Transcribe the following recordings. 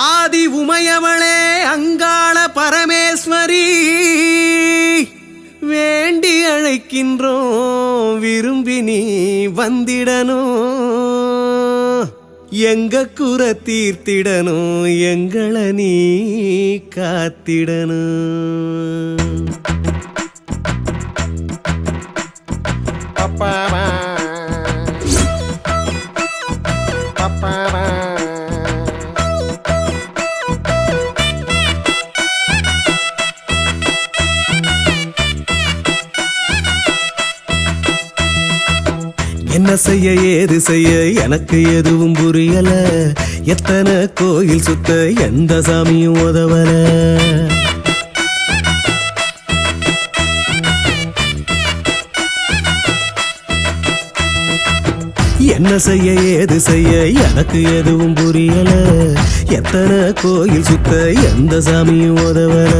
ஆதி உமையவளே அங்காள பரமேஸ்வரி வேண்டி அழைக்கின்றோம் விரும்பி நீ வந்திடணும் எங்க குற தீர்த்திடணும் எங்களை நீ காத்திடணும் பப்பாமா பப்பாமா என்ன செய்ய ஏது செய்ய எனக்கு எதுவும் புரியல எத்தனை கோயில் சுத்த எந்த சாமியும் உதவல என்ன செய்ய ஏது செய்ய எனக்கு எதுவும் புரியல எத்தனை கோயில் சுத்த எந்த சாமியும் உதவல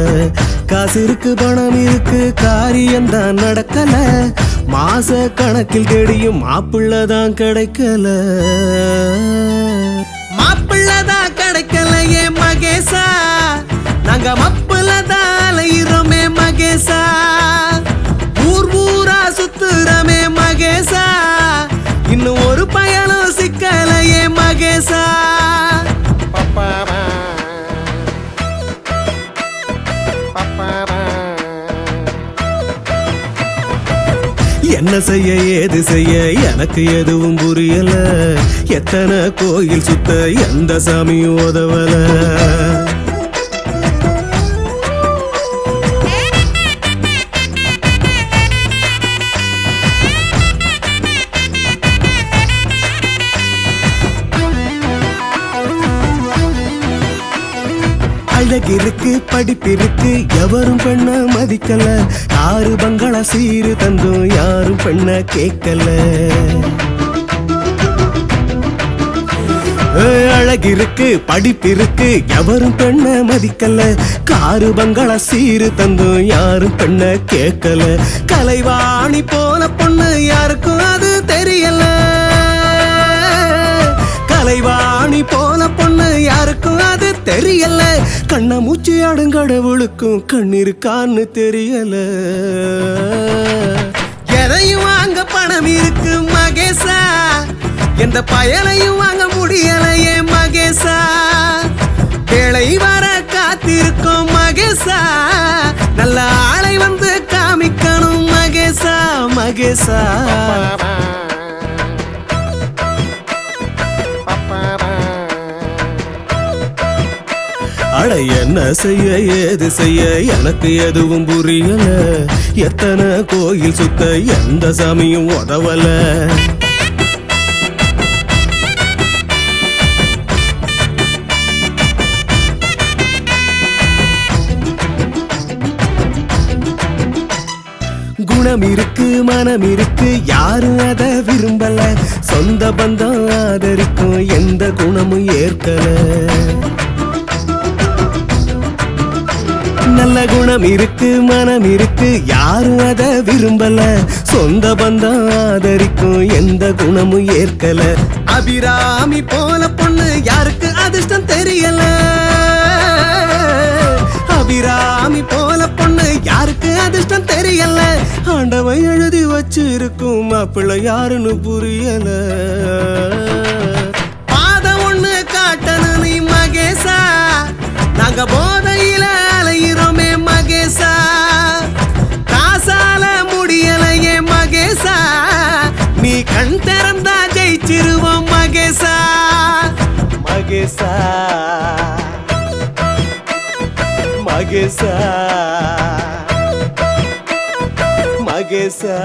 காசு இருக்கு பணம் இருக்கு காரியம் தான் நடக்கல மாச கணக்கில் தேடியும் மாப்பிள்ளதான் கிடைக்கல மாப்பிள்ளதான் கிடைக்கல ஏ மகேசா நாங்க மப்பிள்ளதான் அலையிறோமே மகேசா ஊர் ஊரா சுத்துறமே மகேசா இன்னும் ஒரு பயணம் சிக்கலையே மகேசா பப்பாமா பப்பாமா என்ன செய்ய ஏது செய்ய எனக்கு எதுவும் புரியல எத்தனை கோயில் சுத்த எந்த சாமியும் உதவல அழகிருக்கு படிப்பிருக்கு எவரும் பெண்ண மதிக்கல யாரு பங்களா சீரு தந்தும் யாரும் பெண்ண கேட்கல அழகிருக்கு படிப்பிருக்கு எவரும் பெண்ண மதிக்கல காரு பங்களா சீரு தந்தும் யாரும் பெண்ண கேட்கல கலைவாணி போன பொண்ணு யாருக்கும் அது தெரியல கலைவாணி போன பொண்ணு யாருக்கும் அது தெரியல கண்ண மூச்சு ஆடுங்கடவுளுக்கும் கண்ணிருக்கான்னு தெரியல எதையும் வாங்க பணம் இருக்கு மகேசா எந்த பயனையும் வாங்க முடியலையே மகேசா வேலை வர காத்திருக்கும் மகேசா நல்ல ஆளை வந்து காமிக்கணும் மகேசா மகேசா அட என்ன செய்ய ஏது செய்ய எனக்கு எதுவும் புரியல எத்தனை கோயில் சுத்த எந்த சாமியும் உதவல குணம் இருக்கு மனம் இருக்கு யாரும் அத விரும்பல சொந்த பந்தம் ஆதரிக்கும் எந்த குணமும் ஏற்கல நல்ல குணம் இருக்கு மனம் இருக்கு யாரும் அத விரும்பல சொந்த பந்தம் ஆதரிக்கும் எந்த குணமும் ஏற்கல அபிராமி போல பொண்ணு யாருக்கு அதிர்ஷ்டம் தெரியல அபிராமி போல பொண்ணு யாருக்கு அதிர்ஷ்டம் தெரியல ஆண்டவன் எழுதி வச்சு இருக்கும் மாப்பிள்ளை யாருன்னு புரியல பாதம் ஒண்ணு காட்டணும் நீ மகேசா நாங்க போதையில அலையிறோமே மகேசா காசால முடியலையே மகேசா நீ கண் திறந்தா ஜெயிச்சிருவோம் மகேசா மகேசா மகேசா மகேசா